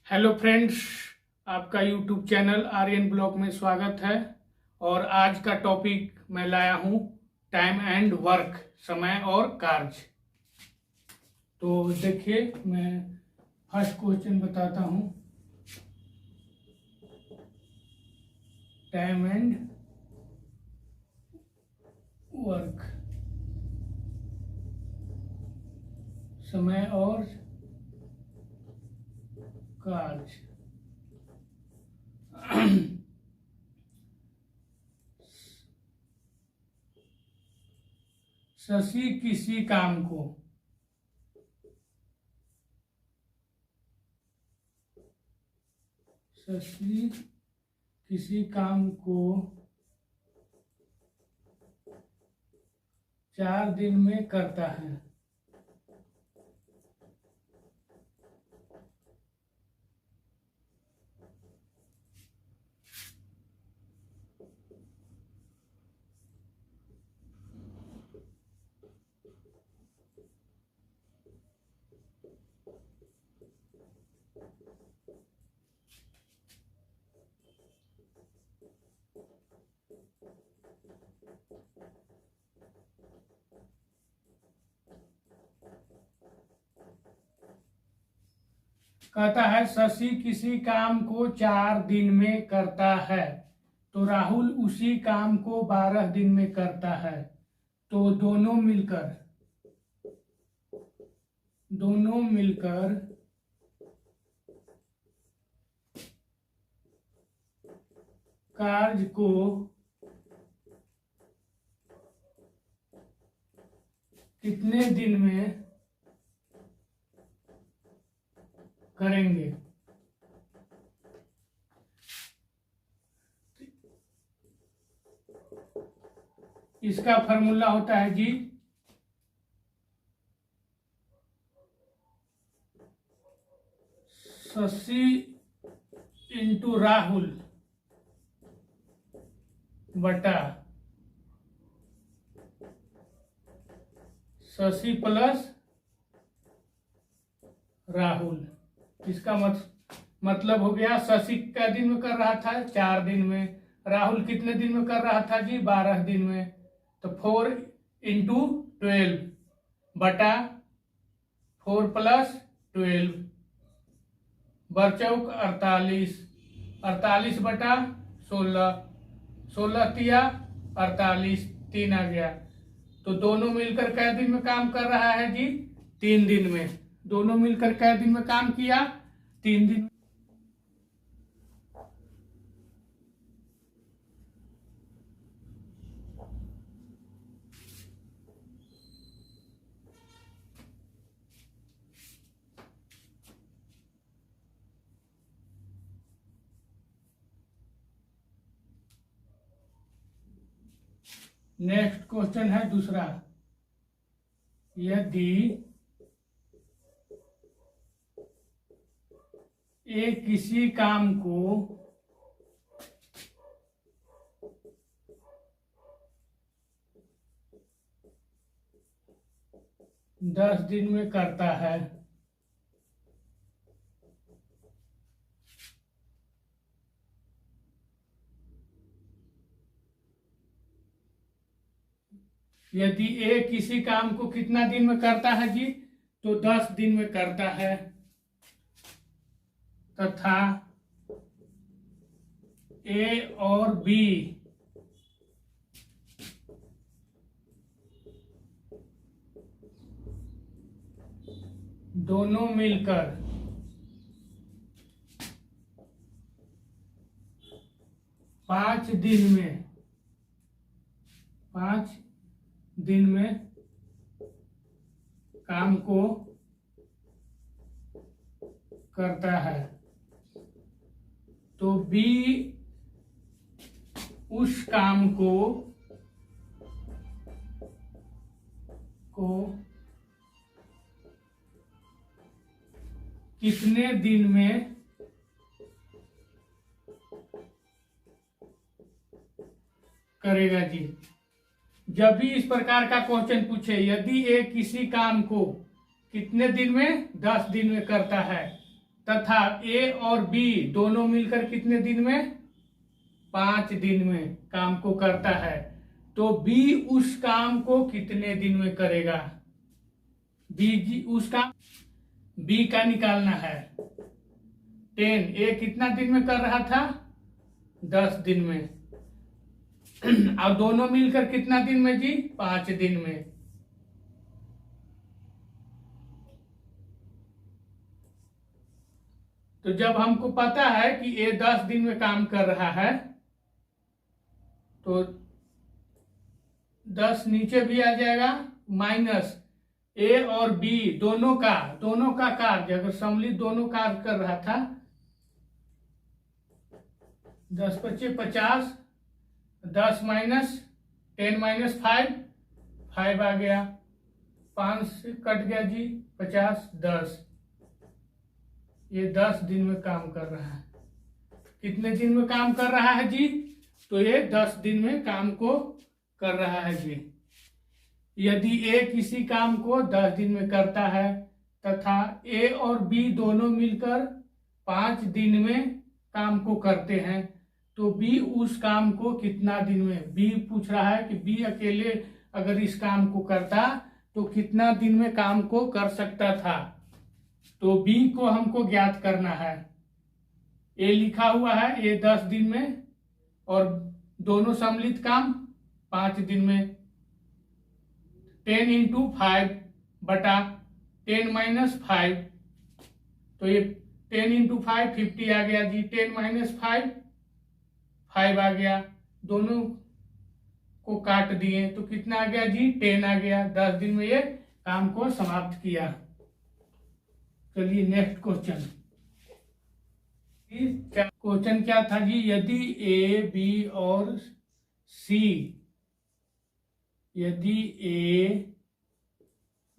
Hello friends, आपका YouTube channel Aryan blog में स्वागत है। और आज का टॉपिक मैं लाया हूँ टाइम एंड वर्क, समय और कार्य। तो देखिए, मैं फर्स्ट क्वेश्चन बताता हूँ। टाइम एंड वर्क, समय और कार्य। शशि किसी काम को किसी काम को 4 दिन में करता है। कहता है शशि किसी काम को 4 दिन में करता है, तो राहुल उसी काम को 12 दिन में करता है। तो दोनों मिलकर कार्य को कितने दिन में करेंगे। इसका फॉर्मूला होता है जी शशि इंटू राहुल बटा शशि प्लस राहुल। इसका मतलब हो गया, शशि का दिन में कर रहा था 4 दिन में, राहुल कितने दिन में कर रहा था जी 12 दिन में। तो 4 इंटू 12 बटा 4 प्लस 12 बरचौक 48 बटा 16 तिया 48, 3 आ गया। तो दोनों मिलकर कै दिन में काम कर रहा है जी 3 दिन में। दोनों मिलकर कै दिन में काम किया 3 दिन। नेक्स्ट क्वेश्चन है दूसरा। यदि ए किसी काम को 10 दिन में करता है, यदि ए किसी काम को कितना दिन में करता है जी, तो 10 दिन में करता है, तथा ए और बी दोनों मिलकर 5 दिन में काम को करता है, तो बी उस काम को कितने दिन में करेगा जी। जब भी इस प्रकार का क्वेश्चन पूछे, यदि ए किसी काम को कितने दिन में 10 दिन में करता है, तथा ए और बी दोनों मिलकर कितने दिन में, 5 दिन में काम को करता है, तो बी उस काम को कितने दिन में करेगा। बी उस काम बी का निकालना है। 10 ए कितना दिन में कर रहा था, 10 दिन में। और दोनों मिलकर कितना दिन में जी, 5 दिन में। तो जब हमको पता है कि ए 10 दिन में काम कर रहा है, तो 10 नीचे भी आ जाएगा, माइनस ए और बी दोनों का कार्य, अगर सम्मिलित दोनों कार्य कर रहा था, 10 × 5 = 50, 10 माइनस 10 माइनस 5 आ गया, 5 से कट गया जी, 50 10। ये 10 दिन में काम कर रहा है। कितने दिन में काम कर रहा है जी, तो ये 10 दिन में काम को कर रहा है जी। यदि ए किसी काम को 10 दिन में करता है तथा ए और बी दोनों मिलकर 5 दिन में काम को करते हैं, तो बी उस काम को कितना दिन में, बी पूछ रहा है कि बी अकेले अगर इस काम को करता तो कितना दिन में काम को कर सकता था। तो बी को हमको ज्ञात करना है। ए लिखा हुआ है, ए 10 दिन में और दोनों सम्मिलित काम 5 दिन में। 10 × 5 बटा 10 - 5, तो ये 10 × 5 50 आ गया जी, 10 - 5 आ गया, दोनों को काट दिए तो कितना आ गया जी, 10 आ गया। 10 दिन में ये काम को समाप्त किया। चलिए नेक्स्ट क्वेश्चन। क्वेश्चन क्या था जी, यदि ए बी और सी, यदि ए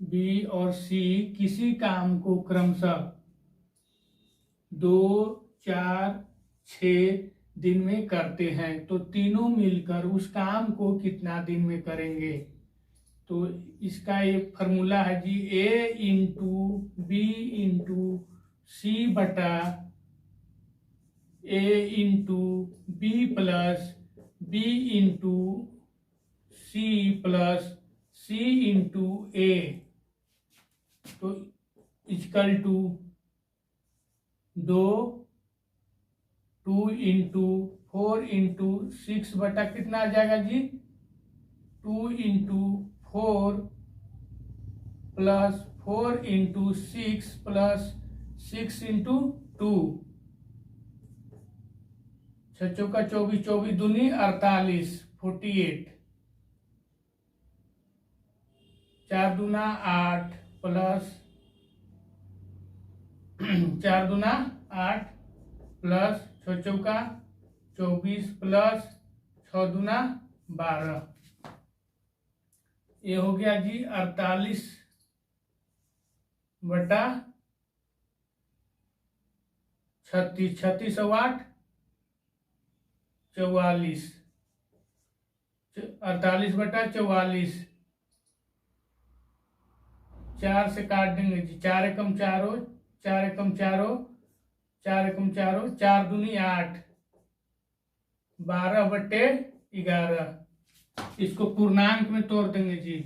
बी और सी किसी काम को क्रमशः 2 4 6 दिन में करते हैं, तो तीनों मिलकर उस काम को कितना दिन में करेंगे। तो इसका एक फॉर्मूला है जी, ए × बी × सी बटा A × B plus B × C plus C × A, तो इक्वल टू 2 × 4 × 6 बटा कितना आ जाएगा जी, 2 × 4 प्लस 4 × 6 प्लस 6 × 2, 6 चौका 24, 24 दूनी 48, 48, 4 दूना 8 प्लस 4 दूना 8 प्लस 6 चौका 24 प्लस 6 दूना 12, ये हो गया जी 48 बटा 36, 36 और 8 44, 48 बटा 44, 4 से काट देंगे जी, 4 एकम 4 हो, 4 एकम 4 हो, 4 एकम 4 हो, 4 दूनी 8, 12 बटे 11। इसको पूर्णांक में तोड़ देंगे जी।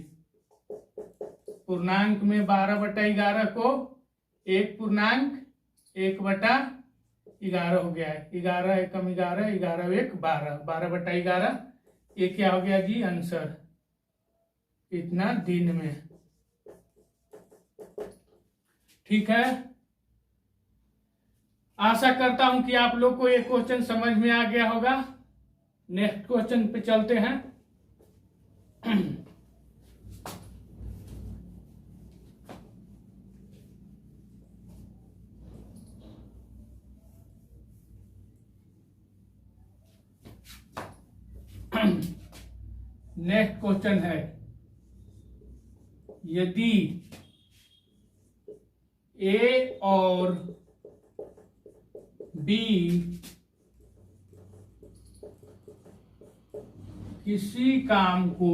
पूर्णांक में 12 बटा 11 को 1 पूर्णांक 1 बटा 11 हो गया है। 11 एकम 11, 11 1 12, 12 बटा 11, ये क्या हो गया जी, आंसर इतना दिन में। ठीक है, आशा करता हूं कि आप लोग को ये क्वेश्चन समझ में आ गया होगा। नेक्स्ट क्वेश्चन पे चलते हैं। नेक्स्ट क्वेश्चन है, यदि ए और बी किसी काम को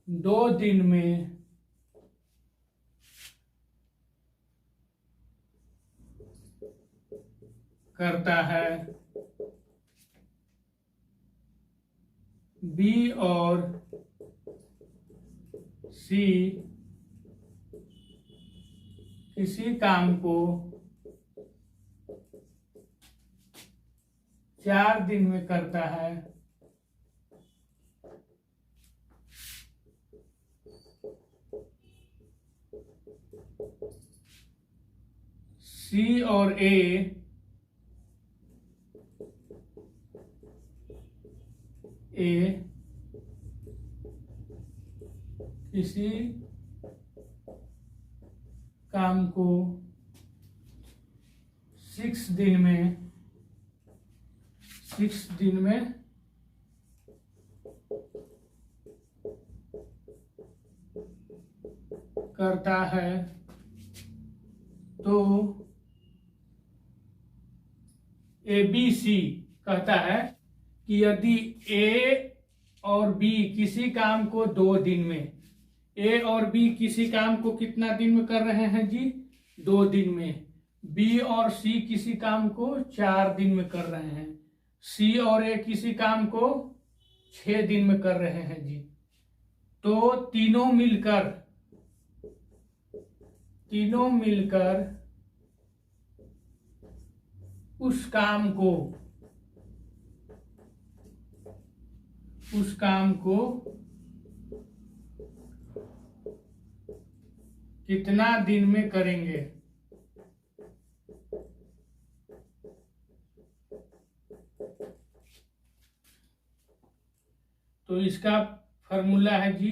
2 दिन में करता है, बी और सी किसी काम को 4 दिन में करता है, सी और ए किसी काम को 6 दिन में करता है, तो ABC कहता है कि यदि ए और बी किसी काम को 2 दिन में, ए और बी किसी काम को कितना दिन में कर रहे हैं जी? 2 दिन में। बी और सी किसी काम को 4 दिन में कर रहे हैं, सी और ए किसी काम को 6 दिन में कर रहे हैं जी। तो तीनों मिलकर उस काम को कितना दिन में करेंगे? तो इसका फॉर्मूला है जी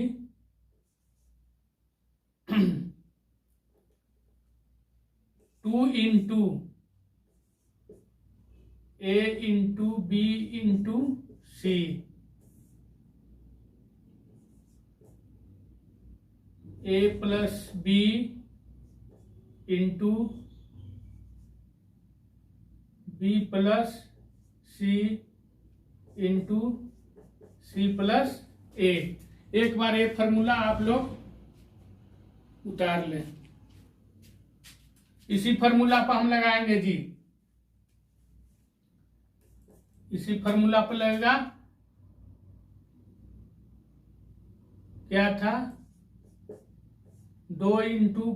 2 into A into B into C, A plus B into B plus C into C plus A. एक बार ये फॉर्मूला आप लोग उतार लें। इसी फॉर्मूला पर हम लगाएंगे जी, इसी फॉर्मूला पर लगेगा। क्या था? 2 इंटू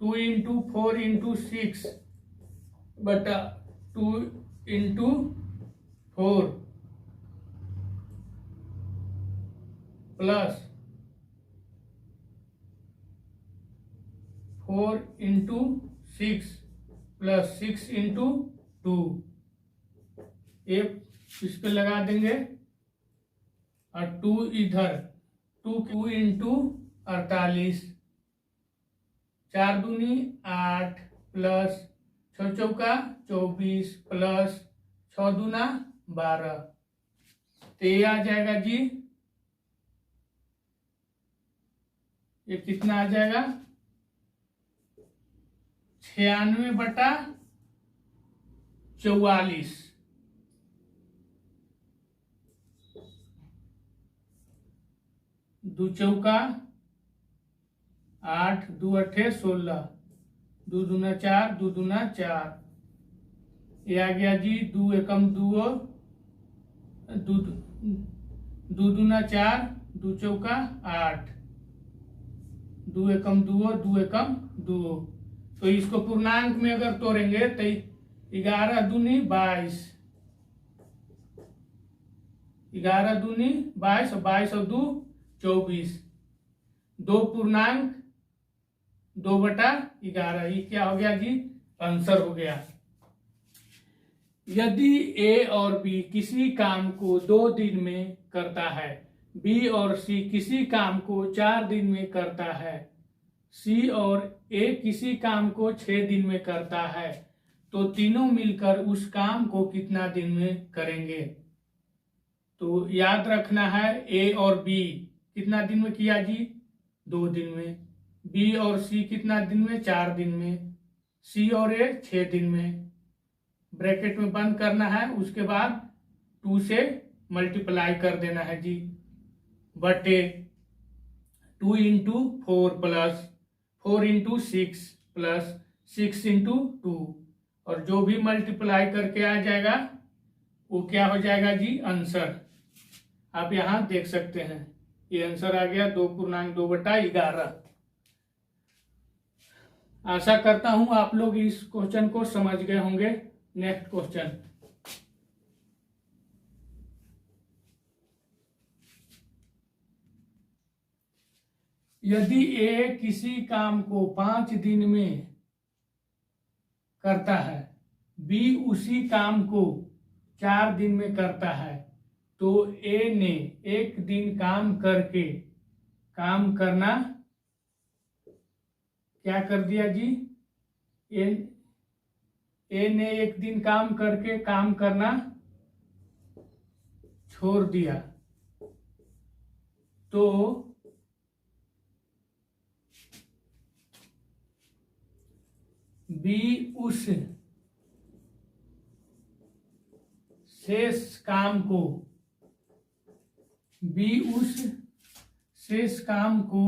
2 इंटू 4 इंटू 6 बटा 2 into 4 plus 4 into 6 plus 6 into 2। एक इस पे लगा देंगे और 2 इधर, 2 इंटू 48, 4 दूनी 8 प्लस 6 चौका 24 प्लस 6 दूना 12। तो ये आ जाएगा जी, ये कितना आ जाएगा? 96 बटा 44। 2 चौका 8, 2 अठे 16, 2 दूना 4, 2 दूना 4। ये आ गया जी 2 एकम 2, 2 दूना 4, 2 चौका 8, 2 एकम 2, 2 एकम 2। तो इसको पूर्णांक में अगर तोड़ेंगे तो 11 दूनी 22, 11 दूनी 22 और 22 और 2 24। 2 पूर्णांक 2 बटा 11। ये क्या हो गया जी? आंसर हो गया। यदि ए और बी किसी काम को 2 दिन में करता है, बी और सी किसी काम को 4 दिन में करता है, सी और ए किसी काम को 6 दिन में करता है, तो तीनों मिलकर उस काम को कितना दिन में करेंगे? तो याद रखना है, ए और बी कितना दिन में किया जी? 2 दिन में। बी और सी कितना दिन में? 4 दिन में। सी और ए 6 दिन में। ब्रैकेट में बंद करना है, उसके बाद 2 से मल्टीप्लाई कर देना है जी, बटे 2 into 4 plus 4 into 6 plus 6 into 2, और जो भी मल्टीप्लाई करके आ जाएगा वो क्या हो जाएगा जी, आंसर। आप यहां देख सकते हैं ये आंसर आ गया 2.2/11। आशा करता हूं आप लोग इस क्वेश्चन को समझ गए होंगे। नेक्स्ट क्वेश्चन, यदि ए किसी काम को 5 दिन में करता है, बी उसी काम को 4 दिन में करता है, तो ए ने एक दिन काम करके काम करना क्या कर दिया जी, ए ने एक दिन काम करके काम करना छोड़ दिया, तो बी उस शेष काम को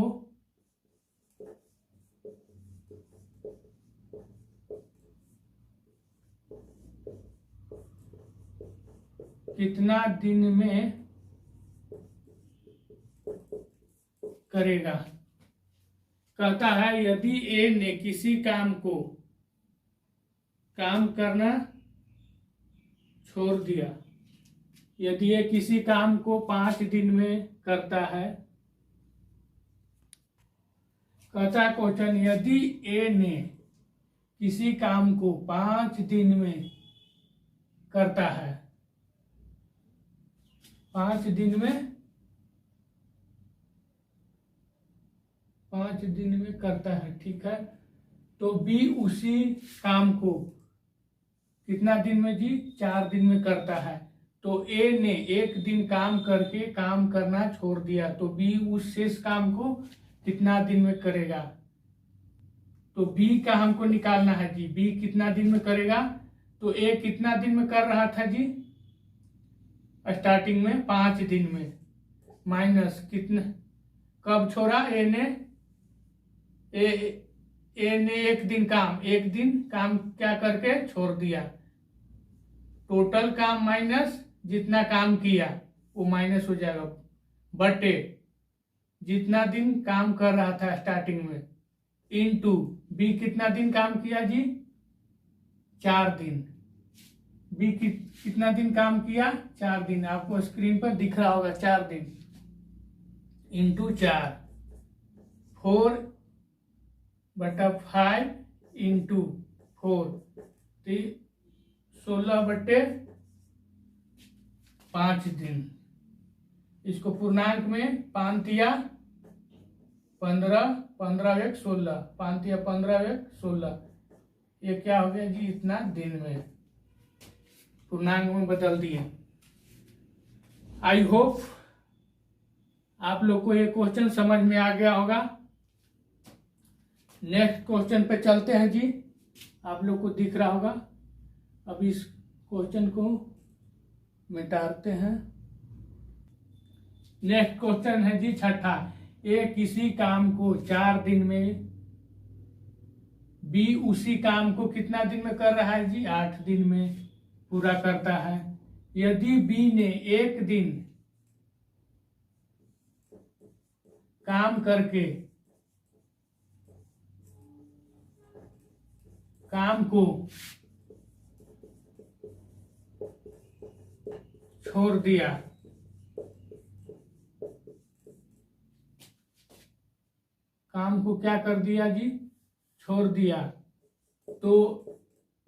कितना दिन में करेगा। कहता है यदि ए ने किसी काम को काम करना छोड़ दिया, यदि ये किसी काम को 5 दिन में करता है, कहता क्वेश्चन यदि ए ने किसी काम को 5 दिन में करता है, 5 दिन में करता है, ठीक है। तो बी उसी काम को कितना दिन में जी, 4 दिन में करता है, तो ए ने एक दिन काम करके काम करना छोड़ दिया, तो बी उस शेष काम को कितना दिन में करेगा। तो बी का हमको निकालना है जी, बी कितना दिन में करेगा। तो ए कितना दिन में कर रहा था जी, स्टार्टिंग में 5 दिन में, माइनस कितना कब छोड़ा ए ने, ए ने एक दिन काम क्या करके छोड़ दिया। टोटल काम माइनस जितना काम किया वो माइनस हो जाएगा, बटे जितना दिन काम कर रहा था स्टार्टिंग में, इनटू बी कितना दिन काम किया जी, 4 दिन। बी कितना दिन काम किया, 4 दिन। आपको स्क्रीन पर दिख रहा होगा 4 दिन, इंटू 4, 4/5 इंटू 4, 16/5 दिन। इसको पूर्णांक में 5 या 15, 15 एक 16, 5 या 15 एक 16, ये क्या हो गया जी, इतना दिन में पूर्णांक में बदल दिए। आई होप आप लोग को ये क्वेश्चन समझ में आ गया होगा। नेक्स्ट क्वेश्चन पे चलते हैं जी, आप लोग को दिख रहा होगा। अब इस क्वेश्चन को मिटाते हैं। नेक्स्ट क्वेश्चन है जी 6ठा, ए किसी काम को 4 दिन में, बी उसी काम को कितना दिन में कर रहा है जी, 8 दिन में पूरा करता है। यदि बी ने एक दिन काम करके काम को छोड़ दिया, काम को क्या कर दिया जी, छोड़ दिया, तो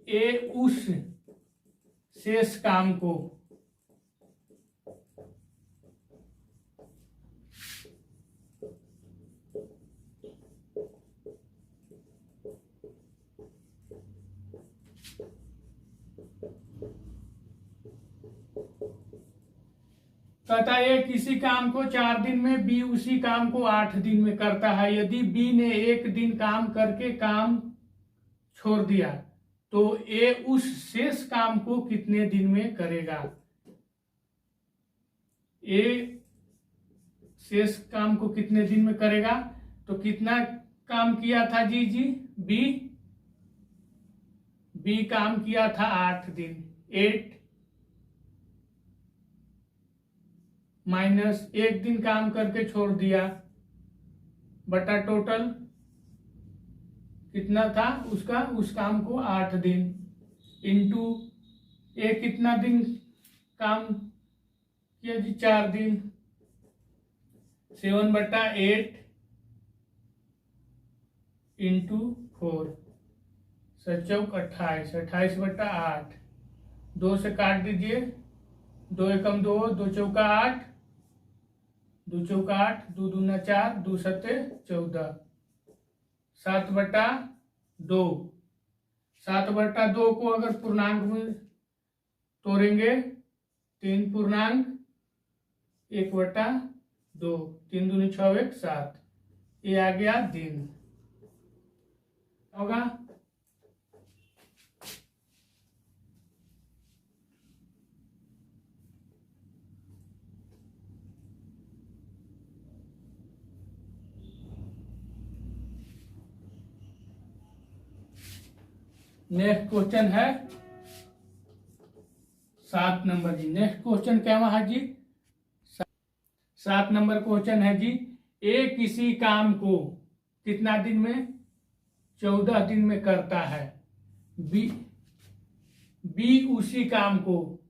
ए उस शेष काम को कहता है किसी काम को 4 दिन में, बी उसी काम को 8 दिन में करता है। यदि बी ने एक दिन काम करके काम छोड़ दिया, तो ए उस शेष काम को कितने दिन में करेगा। ए शेष काम को कितने दिन में करेगा। तो कितना काम किया था जी बी काम किया था 8 दिन। 8 माइनस 1 दिन काम करके छोड़ दिया बटा टोटल कितना था उसका, उस काम को 8 दिन इंटू ए कितना दिन काम किया जी 4 दिन। 7/8 इंटू 4 7×4 28 28/8 2 से काट दीजिए। 2 एकम 2 2 चौका 8 2 चौका 8 2 दूना 4 2 सत्ते 14 7/2 7/2 को अगर पूर्णांक में तोड़ेंगे 3 पूर्णांक 1/2 3 दूनी 6 1 7 ये आ गया दिन होगा। नेक्स्ट क्वेश्चन है 7 नंबर जी। नेक्स्ट क्वेश्चन क्या वहां जी 7 नंबर क्वेश्चन है जी। ए किसी काम को कितना दिन में 14 दिन में करता है। बी उसी काम को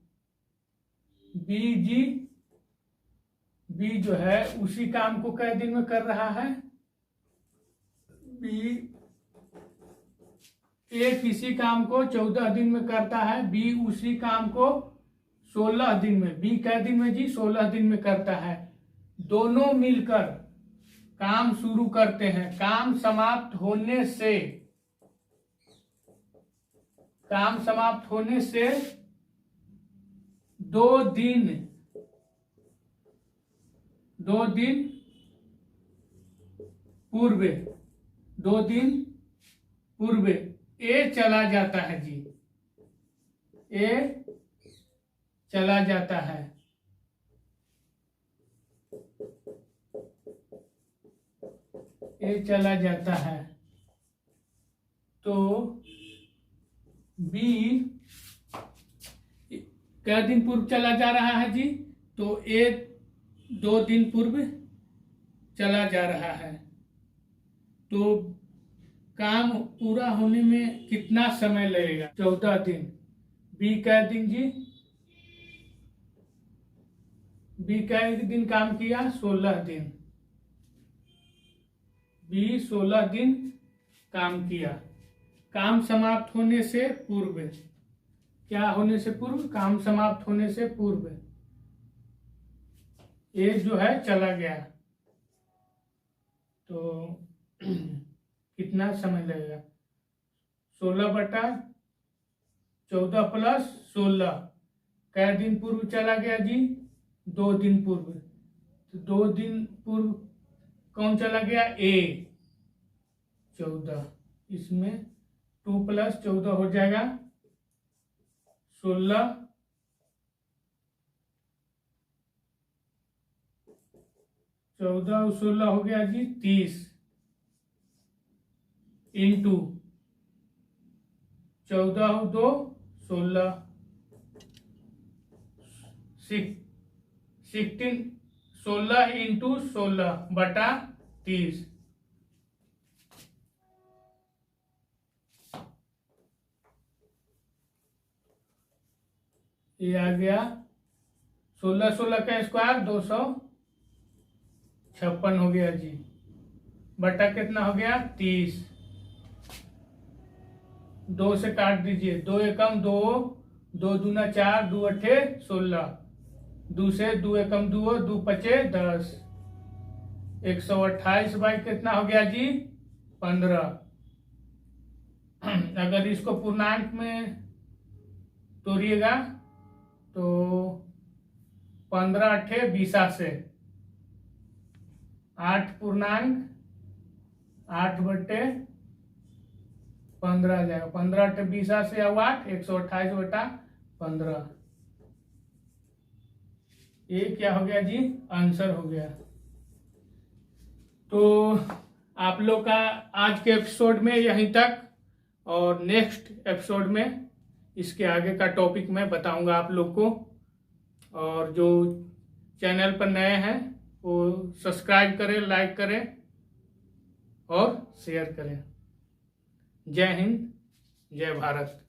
बी जो है उसी काम को कै दिन में कर रहा है। ए किसी काम को 14 दिन में करता है। बी उसी काम को 16 दिन में। बी कै दिन में जी 16 दिन में करता है। दोनों मिलकर काम शुरू करते हैं। काम समाप्त होने से 2 दिन पूर्व ए चला जाता है जी। ए चला जाता है। तो बी क्या दिन पूर्व चला जा रहा है जी। तो ए 2 दिन पूर्व चला जा रहा है। तो काम पूरा होने में कितना समय लगेगा 14 दिन। बी कै दिन जी बी कै दिन काम किया 16 दिन। बी 16 दिन काम किया। काम समाप्त होने से पूर्व क्या होने से पूर्व काम समाप्त होने से पूर्व ए जो है चला गया। तो कितना समय लगेगा 16/14 प्लस 16 कै दिन पूर्व चला गया जी 2 दिन पूर्व। तो 2 दिन पूर्व कौन चला गया ए 14। इसमें 2 + 14 हो जाएगा 16 14 और 16 हो गया जी 30 इंटू 14 और 2 16 16 इंटू 16/30 ये आ गया 16 का स्क्वायर 256 हो गया जी बटा कितना हो गया 30। 2 से काट दीजिए। 2 एकम 2 2 दूना 4 2 अट्ठे 16 2 से 2 एकम 2 2 पचे 10 128 बाई कितना हो गया जी 15। अगर इसको पूर्णांक में तोड़िएगा तो 15 अट्ठे 20 से 8 पूर्णांक 8/15 आ जाएगा। 15 अट्ठे 20 से 8 128/15 ये क्या हो गया जी आंसर हो गया। तो आप लोग का आज के एपिसोड में यहीं तक, और नेक्स्ट एपिसोड में इसके आगे का टॉपिक मैं बताऊंगा आप लोग को। और जो चैनल पर नए हैं वो सब्सक्राइब करें, लाइक करें और शेयर करें। जय हिंद, जय भारत।